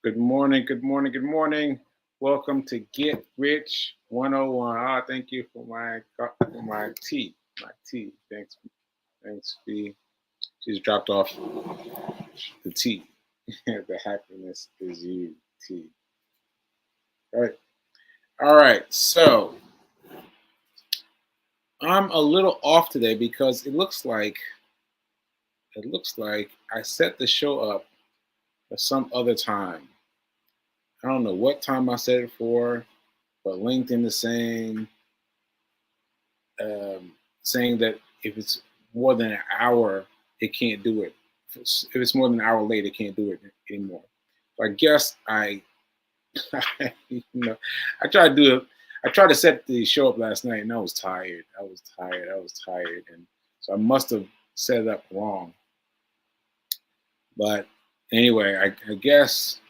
Good morning, good morning, good morning. Welcome to Get Rich 101. Thank you for my tea. My tea. Thanks, B. She's dropped off the tea. The happiness is you, tea. Right. All right. So I'm a little off today because it looks like I set the show up for some other time. I don't know what time I set it for, but LinkedIn is saying that if it's more than an hour, it can't do it. If it's more than an hour late, it can't do it anymore. So I guess you know, I tried to do it. I tried to set the show up last night, and I was tired. And so I must have set it up wrong. But anyway, I guess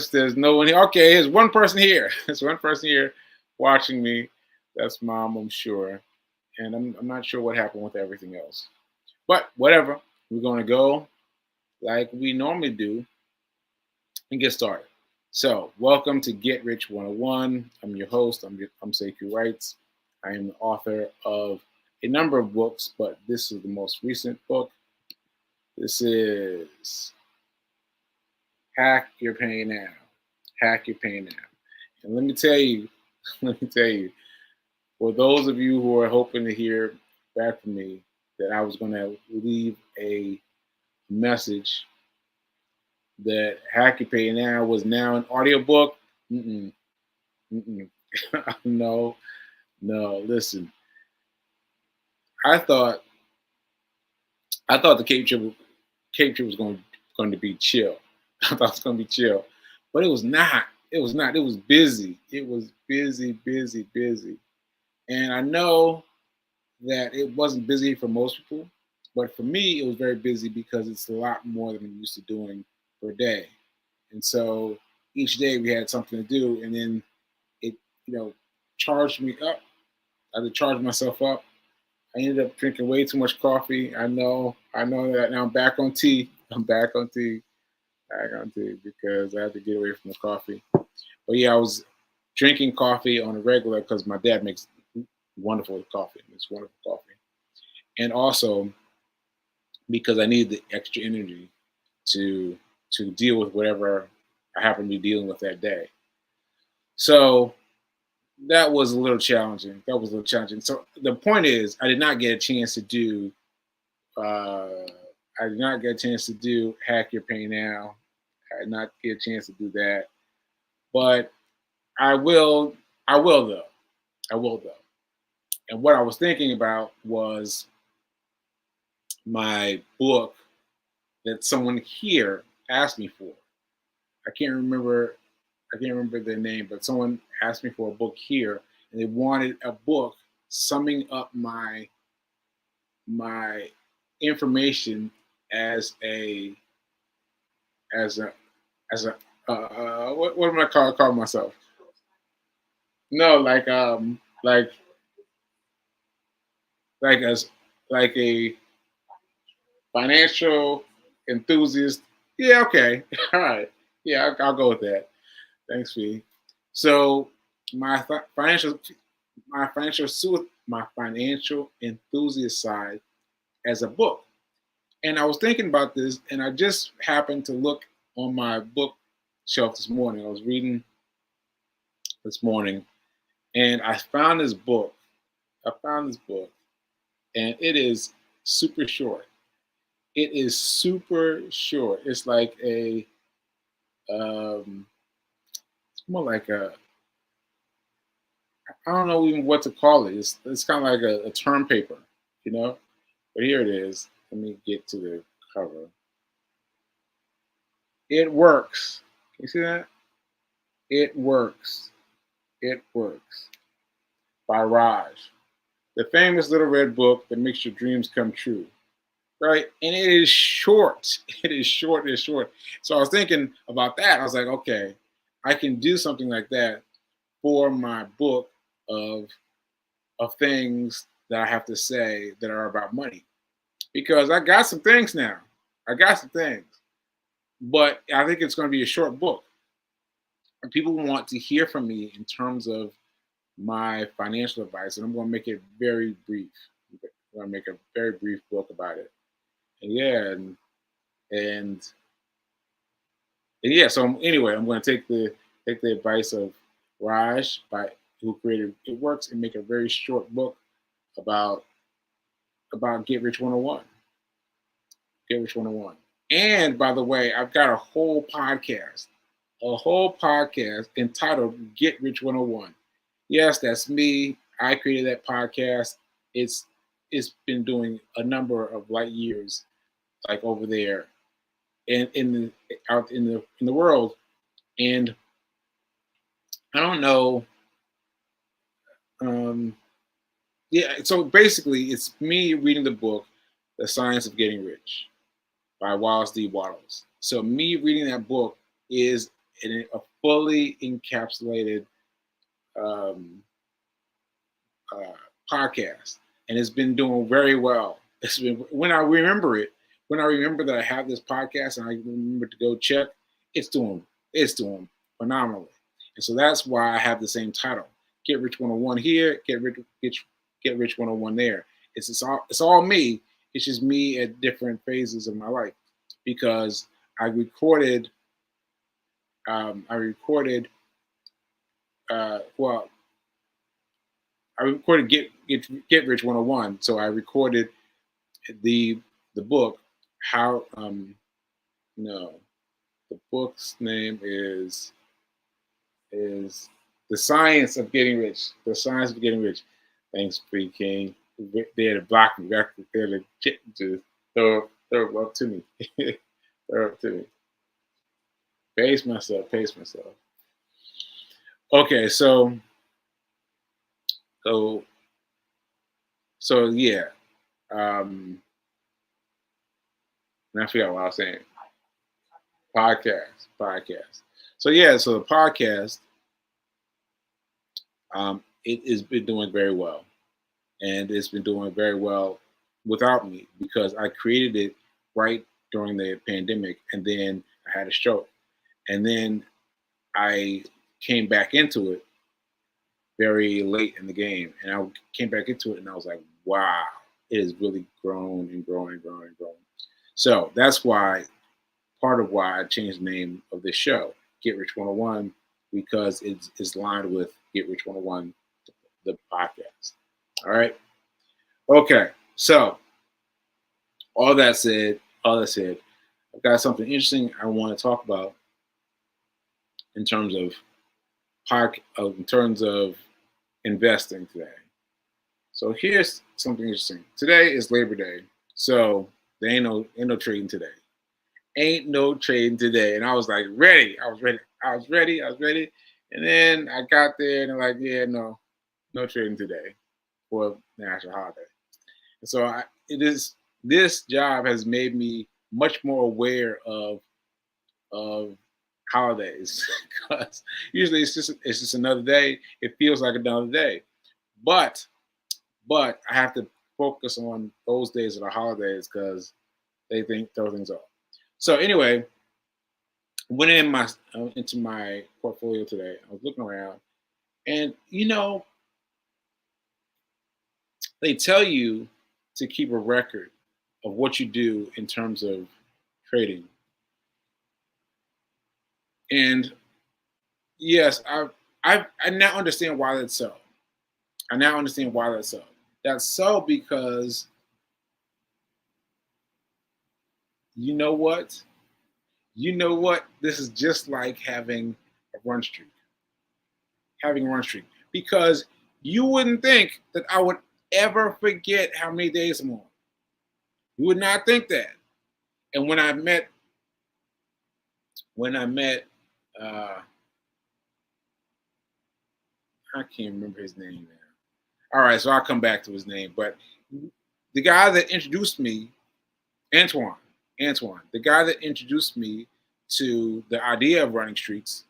there's no one here. Okay, there's one person here. There's one person here watching me. That's mom, I'm sure. And I'm not sure what happened with everything else. But whatever, we're going to go like we normally do and get started. So, welcome to Get Rich 101. I'm your host. I'm Sekou Wrights. I am the author of a number of books, but this is the most recent book. This is Hack Your Pain Now. Hack Your Pain Now. And let me tell you, let me tell you, for those of you who are hoping to hear back from me, that I was going to leave a message that Hack Your Pain Now was now an audiobook. Mm-mm, mm-mm. No, no. Listen, I thought I thought the Cape Trip was going to be chill. I thought it was going to be chill, but it was not. It was not. It was busy. It was busy, busy, busy. And I know that it wasn't busy for most people, but for me, it was very busy because it's a lot more than I'm used to doing per day. And so each day we had something to do, and then it, you know, charged me up. I had to charge myself up. I ended up drinking way too much coffee. I know that now I'm back on tea. I'm back on tea because I had to get away from the coffee. But yeah, I was drinking coffee on a regular because my dad makes wonderful coffee. It's wonderful coffee, and also because I needed the extra energy to deal with whatever I happen to be dealing with that day. So that was a little challenging. That was a little challenging. So the point is, I did not get a chance to do. Uh, I did not get a chance to do Hack Your Pay Now. I did not get a chance to do that, but I will. I will though. I will though. And what I was thinking about was my book that someone here asked me for. I can't remember. I can't remember their name, but someone asked me for a book here, and they wanted a book summing up my information as a as a as a what am I call myself? No, like as like a financial enthusiast. Yeah, okay, all right. Yeah, I'll go with that. Thanks, Fee. So my financial my financial enthusiast side as a book. And I was thinking about this, and I just happened to look on my bookshelf this morning. I was reading this morning, and I found this book. And it is super short. It is super short. It's like um, it's more like I don't know even what to call it. It's kind of like a term paper, you know. But here it is. Let me get to the cover. It works. Can you see that? It works. It works. By Raj. The famous little red book that makes your dreams come true. Right? And it is short. It is short. It is short. So I was thinking about that. I was like, okay, I can do something like that for my book of things that I have to say that are about money. Because I got some things now. I got some things. but I think it's going to be a short book. And people want to hear from me in terms of my financial advice, and I'm going to make it very brief. I'm going to make a very brief book about it. And yeah, and, and yeah. So anyway, I'm going to take the advice of Raj, who created It Works, and make a very short book about Get Rich 101. Get Rich 101. And by the way, I've got a whole podcast entitled Get Rich 101. Yes, that's me. I created that podcast. It's it's been doing a number of light years, like over there in the out in the world. And I don't know. Um, yeah, so basically, it's me reading the book, The Science of Getting Rich by Wallace D. Wattles. So me reading that book is a fully encapsulated um, uh, podcast, and it's been doing very well. It's been when I remember that I have this podcast, and I remember to go check, it's doing phenomenally, and so that's why I have the same title: Get Rich 101 here, Get Rich 101 there. It's all me. It's just me at different phases of my life, because I recorded I recorded well I recorded Get Rich 101. So I recorded the the book. How no, the book's name is The Science of Getting Rich. The Science of Getting Rich. Thanks, Free King. They're to block me. They're to throw it up to me. Throw it up to me. Pace myself. Pace myself. Okay, so so yeah. Um, and I forgot what I was saying. Podcast. So yeah, so the podcast, it has been doing very well, and it's been doing very well without me, because I created it right during the pandemic, and then I had a stroke, and then I came back into it very late in the game, and I came back into it, and I was like, wow, it has really grown and grown and grown and grown. So that's why part of why I changed the name of this show, Get Rich 101, because it's lined with Get Rich 101, the podcast. All right. Okay. So all that said, I've got something interesting I want to talk about in terms of in terms of investing today. So here's something interesting. Today is Labor Day, so there ain't no trading today. Ain't no trading today. And I was like, ready. I was ready. I was ready. I was ready. And then I got there and they're like, yeah, no trading today for national holiday. And so this job has made me much more aware of holidays, because usually it's just another day. It feels like another day. But I have to focus on those days of the holidays, because they throw things off. So anyway, went into my portfolio today. I was looking around, and they tell you to keep a record of what you do in terms of trading. And yes, I now understand why that's so. I now understand why that's so. That's so because you know what? You know what? This is just like having a run streak. Having a run streak. Because you wouldn't think that I would ever forget how many days I'm on. You would not think that. And when I met, uh, I can't remember his name now. All right, so I'll come back to his name. But the guy that introduced me, Antoine, the guy that introduced me to the idea of running streaks,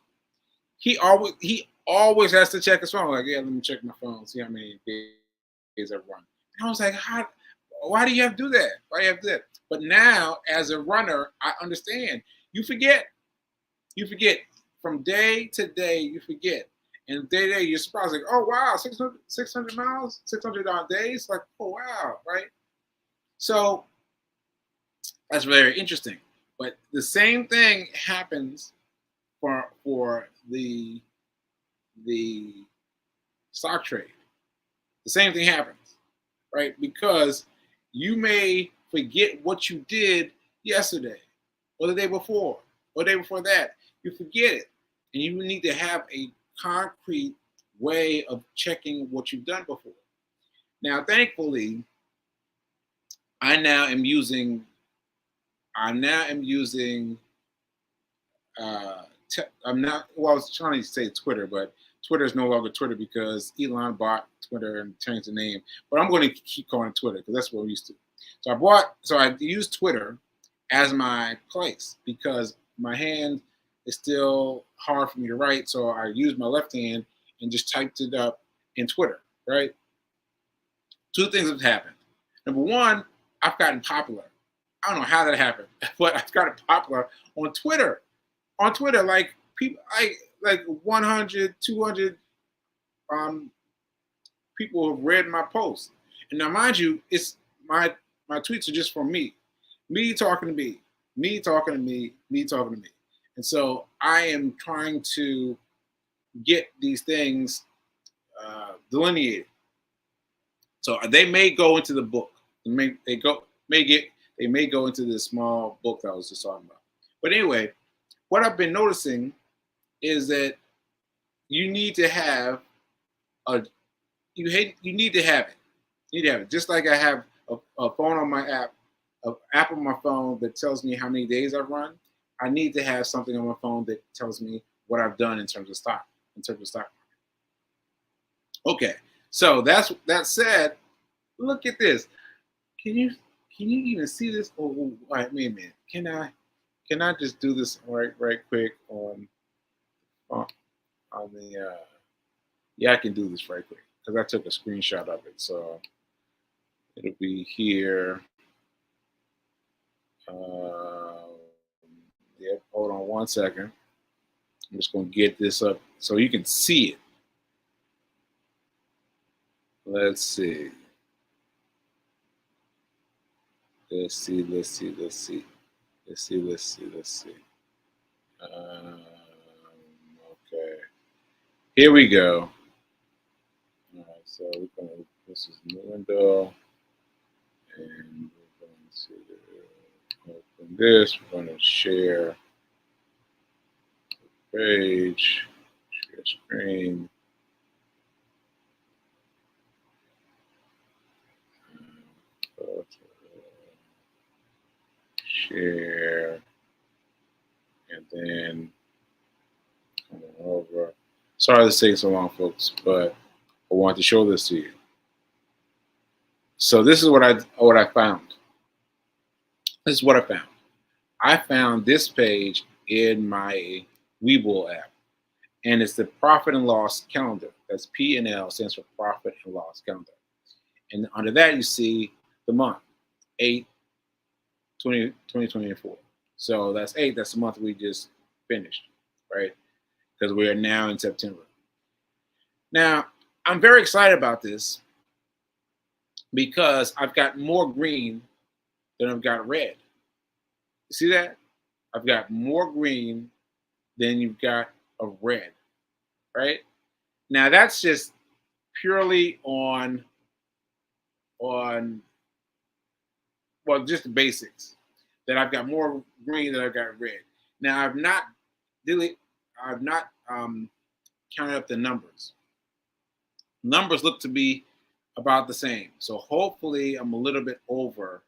he always has to check his phone. Like, yeah, let me check my phone, see how many days I've run. And I was like, why do you have to do that? Why do you have to do that? But now, as a runner, I understand. You forget. You forget from day to day. You forget, and day to day you're surprised. Like, oh wow, 600 miles, 600 days. Like, oh wow, right? So that's very interesting. But the same thing happens for the stock trade. The same thing happens, right? Because you may forget what you did yesterday, or the day before, or the day before that. You forget it, and you need to have a concrete way of checking what you've done before. Now, thankfully, I now am using. I now am using I'm not. Well, I was trying to say Twitter, but Twitter is no longer Twitter because Elon bought Twitter and changed the name. But I'm going to keep calling it Twitter because that's what we used to. So I used Twitter as my place because my hand is still hard for me to write. So I used my left hand and just typed it up in Twitter. Right. Two things have happened. Number one, I've gotten popular. I don't know how that happened, but I've gotten popular on Twitter. On Twitter, like people, like 100, 200 people have read my post. And now, mind you, it's my tweets are just for me talking to me talking to me talking to me. And so I am trying to get these things delineated. So they may go into the book. They may go into this small book that I was just talking about. But anyway, what I've been noticing is that you need to have a you need to have it. You need to have it. Just like I have a phone on my app, an app on my phone that tells me how many days I've run. I need to have something on my phone that tells me what I've done in terms of stock. Okay, so that said. Look at this. Can you even see this? Oh, wait a minute. Can I just do this right quick on the yeah, I can do this right quick because I took a screenshot of it. So it'll be here. Uh, yeah, hold on one second. I'm just going to get this up so you can see it. Let's see. Let's see. Okay. Here we go. All right, so this is new window, and we're going to open this. We're going to share the page, share screen. Share, and then come over. Sorry this takes so long, folks, but I want to show this to you. So this is what I found. This is what I found. I found this page in my Webull app, and it's the profit and loss calendar. That's P&L, stands for profit and loss calendar. And under that, you see the month, 8/20/2024. So that's 8. That's the month we just finished, right? Because we are now in September. Now, I'm very excited about this because I've got more green than I've got red. You see that? I've got more green than you've got of red, right? Now that's just purely on well, just the basics. That I've got more green than I've got red. Now I've not counted up the numbers. Numbers look to be about the same. So hopefully I'm a little bit over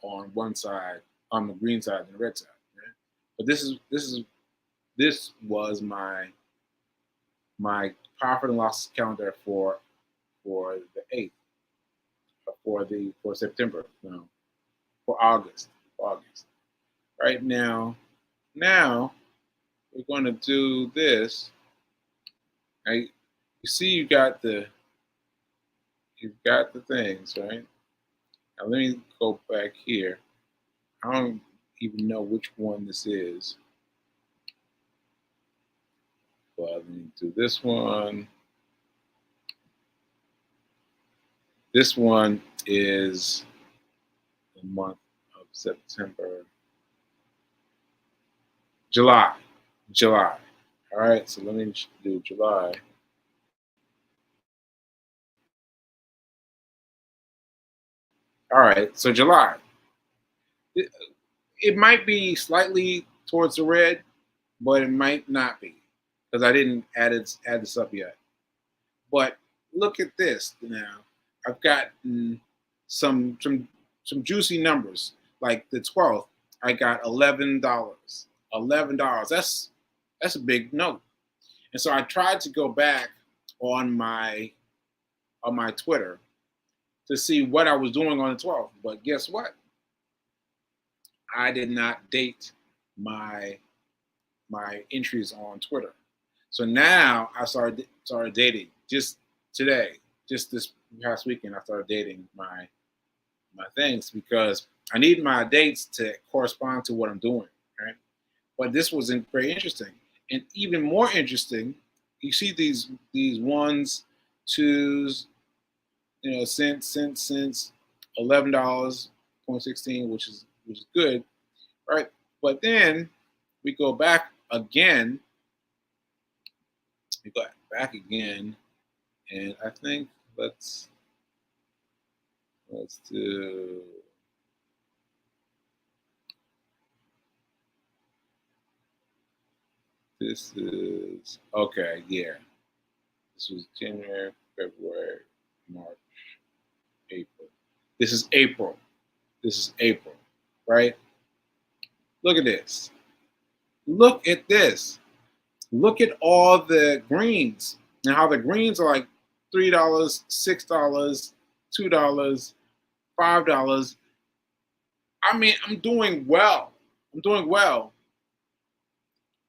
on one side, on the green side and the red side. Right? But this was my profit and loss calendar for the 8th, for September, for August. Right now we're going to do this. Right? You see, you've got the things, right? Now let me go back here. even know which one this is. But let me do this one. This one is the month of September. July. All right, so let me do July. All right, so July. It might be slightly towards the red, but it might not be because I didn't add this up yet. But look at this now. I've gotten some juicy numbers. Like the 12th, I got $11. $11. That's a big note. And so I tried to go back on my Twitter to see what I was doing on the 12th. But guess what? I did not date my entries on Twitter. So now I started dating just today, just this past weekend. I started dating my things because I need my dates to correspond to what I'm doing, right? But this wasn't very interesting, and even more interesting, you see these ones, twos, since $11.16, which is good, right? But then we go back again. We go back again, and I think let's do. This is okay. Yeah, this was January, February, March, April. This is April. This is April, right? Look at this. Look at this. Look at all the greens and how the greens are like $3, $6, $2, $5. I mean, I'm doing well. I'm doing well.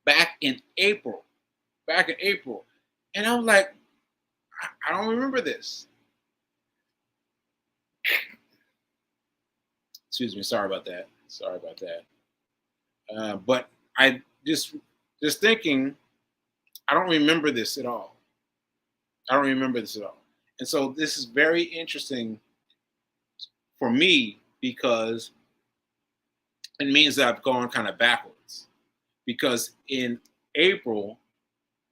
Back in April. And I was like, I don't remember this. Excuse me. Sorry about that. But I just thinking, I don't remember this at all. And so this is very interesting for me because it means that I've gone kind of backwards. Because in April,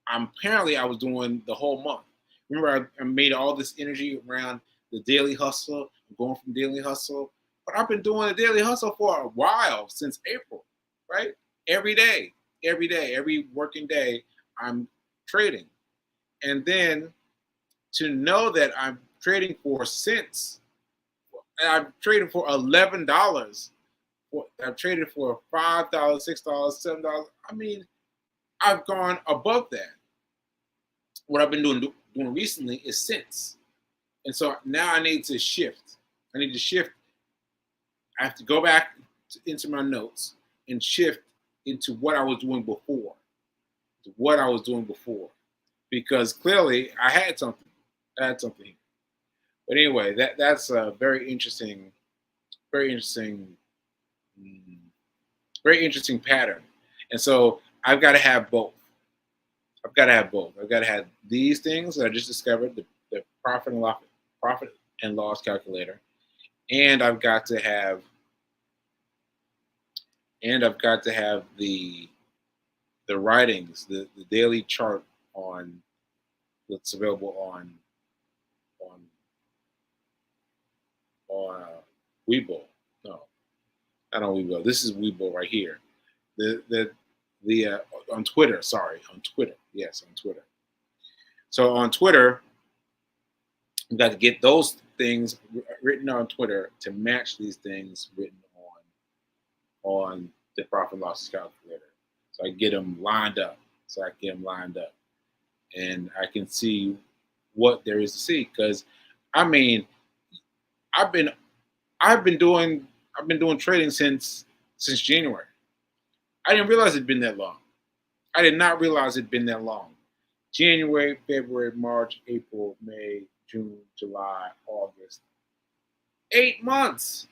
I was doing the whole month. Remember, I made all this energy around the daily hustle, going from daily hustle. But I've been doing the daily hustle for a while, since April, right? Every day, every working day, I'm trading. And then to know that I'm trading for cents, I've traded for $11. I've traded for $5, $6, $7. I mean, I've gone above that. What I've been doing recently is cents, and so now I need to shift. I have to go back into my notes and shift into what I was doing before. Because clearly I had something. Here. But anyway, that's a very interesting, mm, very interesting pattern. And so I've got to have both. I've got to have these things that I just discovered, the profit and loss calculator, and I've got to have the writings, the daily chart on that's available on Webull. No, not on Webull. This is Webull right here. The on Twitter. Sorry, on Twitter. Yes, on Twitter. So on Twitter, you got to get those things written on Twitter to match these things written on the profit and loss calculator. So I get them lined up. And I can see what there is to see. Because I mean, I've been doing trading since January. I didn't realize it'd been that long. I did not realize it'd been that long. January, February, March, April, May, June, July, August. 8 months.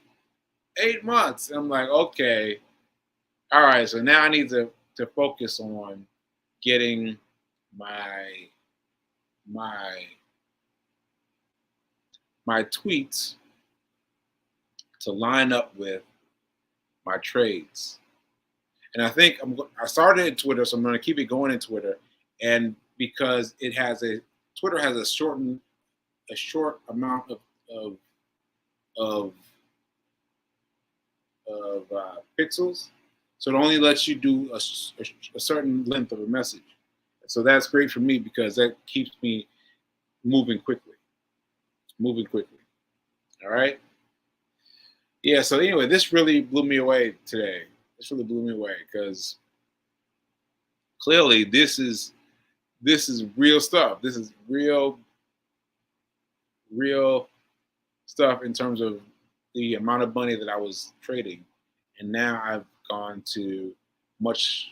8 months. And I'm like, okay, All right, so now I need to focus on getting my my my tweets to line up with my trades. And I think I started in Twitter, so I'm going to keep it going in Twitter, and because it has a Twitter has a short amount of of pixels, so it only lets you do a certain length of a message. So that's great for me because that keeps me moving quickly, moving quickly. All right. Yeah. So anyway, this really blew me away today. This really blew me away because clearly this is real stuff. This is real stuff in terms of the amount of money that I was trading, and now I've gone to much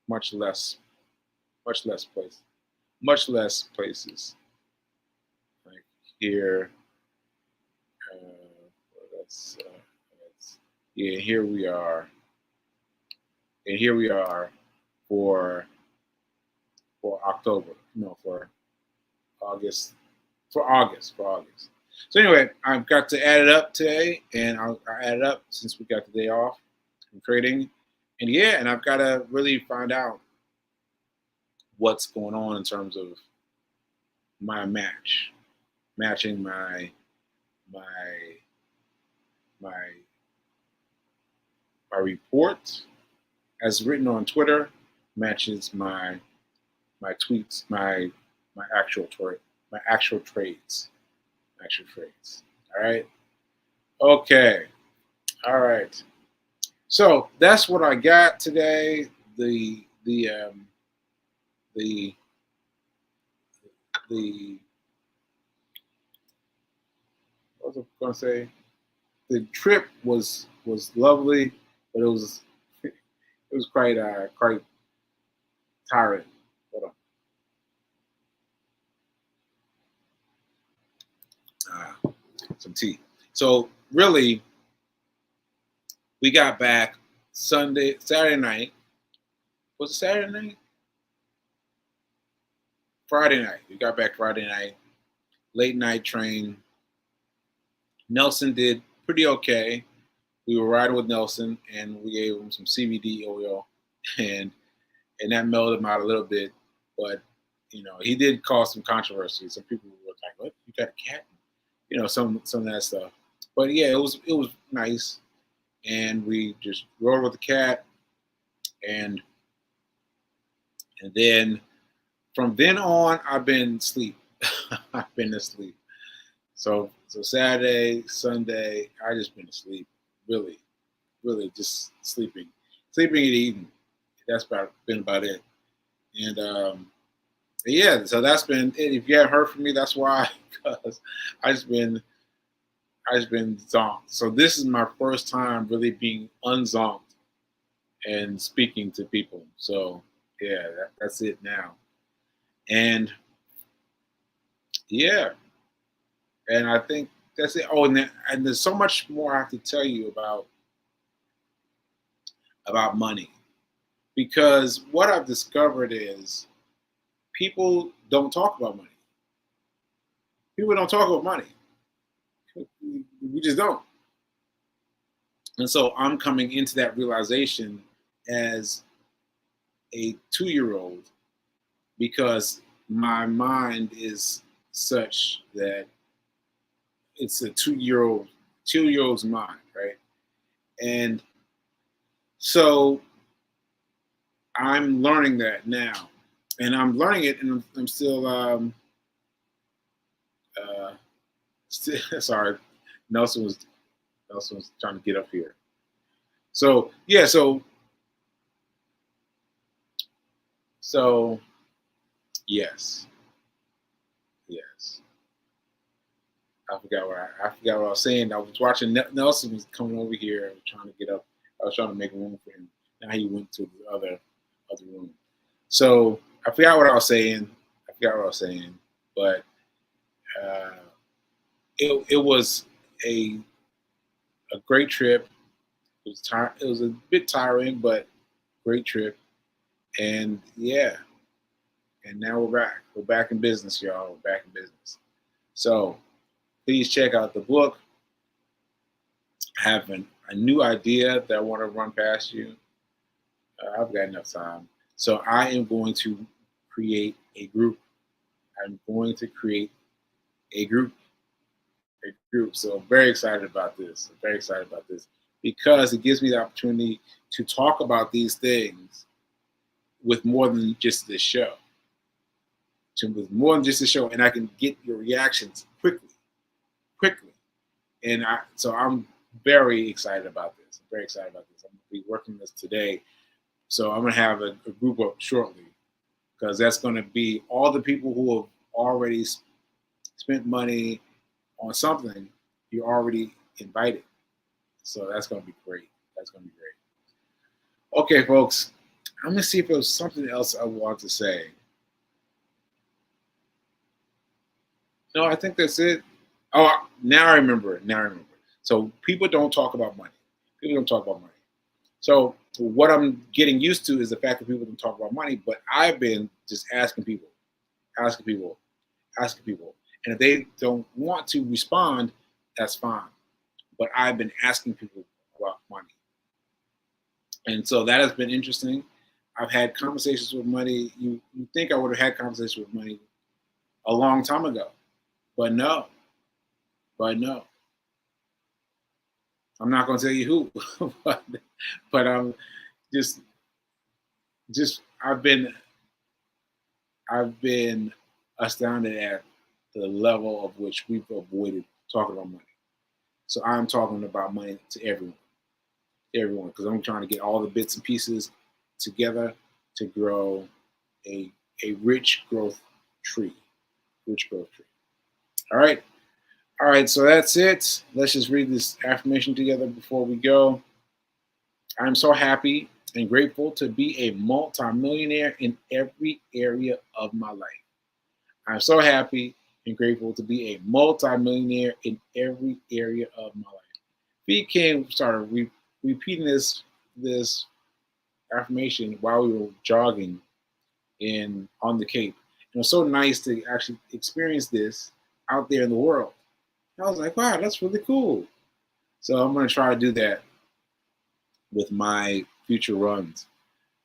much less much less place much less places like here. That's, that's yeah. Here we are for October. No, August. For August. So anyway, I've got to add it up today, and I'll add it up since we got the day off from trading, and yeah, and I've got to really find out what's going on in terms of my matching my my my report as written on Twitter matches my tweets, my actual trade, my actual trades, actual trades. All right. Okay. All right. So that's what I got today. The the what was I going to say? The trip was lovely, but it was quite tiring. Hold on. Some tea. So really, we got back Saturday night. Was it Saturday night? Friday night. We got back Friday night. Late night train. Nelson did pretty okay. We were riding with Nelson, and we gave him some CBD oil, and that mellowed him out a little bit. But he did cause some controversy. Some people were like, "What? You got a cat?" Some of that stuff. But yeah, it was nice, and we just rode with the cat, and then from then on, I've been asleep. I've been asleep. So Saturday, Sunday, I just been asleep. Really, really just sleeping and eating. That's been about it. And yeah, so that's been it. If you haven't heard from me, that's why, because I just been I just been zonked. So this is my first time really being unzonked and speaking to people. So yeah, that's it now. And yeah, and I think that's it. Oh, and there's so much more I have to tell you about money, because what I've discovered is people don't talk about money. People don't talk about money. We just don't. And so I'm coming into that realization as a 2 year old, because my mind is such that it's a 2 year old's mind, right? And so I'm learning that now, and I'm learning it, and I'm still uh, sorry, Nelson was Nelson was trying to get up here. So yeah, so yes, yes. I forgot what I was saying. I was watching Nelson was coming over here trying to get up. I was trying to make room for him. Now he went to the other room. So I forgot what I was saying. But uh, it was a a great trip. It was it was a bit tiring, but great trip, and yeah, and now we're back. We're back in business, y'all. We're back in business. So please check out the book. I have a new idea that I want to run past you. I've got enough time. So I am going to create a group. I'm going to create a group. A group. So I'm very excited about this. I'm very excited about this because it gives me the opportunity to talk about these things with more than just this show. With more than just the show, and I can get your reactions quickly. And so I'm very excited about this. I'm very excited about this. I'm going to be working this today. So I'm going to have a group up shortly because that's going to be all the people who have already spent money on something. You're already invited. So that's going to be great. That's going to be great. Okay, folks. I'm going to see if there's something else I want to say. No, I think that's it. Oh, now I remember it. Now I remember it. So people don't talk about money. People don't talk about money. So what I'm getting used to is the fact that people don't talk about money, but I've been just asking people. And if they don't want to respond, that's fine. But I've been asking people about money. And so that has been interesting. I've had conversations with money. You think I would have had conversations with money a long time ago. But no. I'm not going to tell you who, but I'm just I've been astounded at the level of which we've avoided talking about money. So I'm talking about money to everyone, because I'm trying to get all the bits and pieces together to grow a rich growth tree. All right, so that's it. Let's just read this affirmation together before we go. I'm so happy and grateful to be a multimillionaire in every area of my life. I'm so happy and grateful to be a multimillionaire in every area of my life. B. King started repeating this affirmation while we were jogging on the Cape. And it was so nice to actually experience this out there in the world. I was like, wow, that's really cool. So I'm going to try to do that with my future runs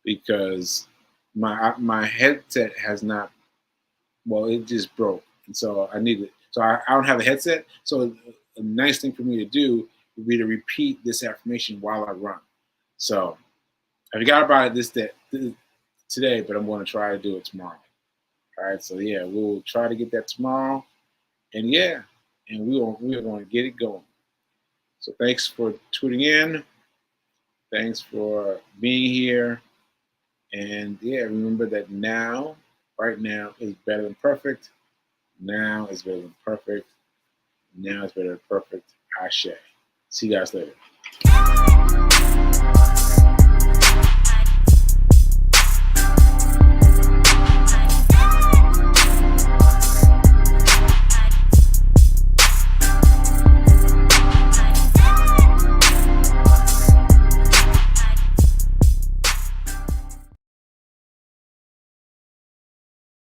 because my headset has not, well, it just broke. And so I need it. So I don't have a headset. So a nice thing for me to do would be to repeat this affirmation while I run. So I forgot about it today, but I'm going to try to do it tomorrow. All right. So yeah, we'll try to get that tomorrow. And yeah, and we are going to get it going. So thanks for tuning in. Thanks for being here. And yeah, remember that right now is better than perfect. Now is better than perfect. Now is better than perfect. Ashe. See you guys later.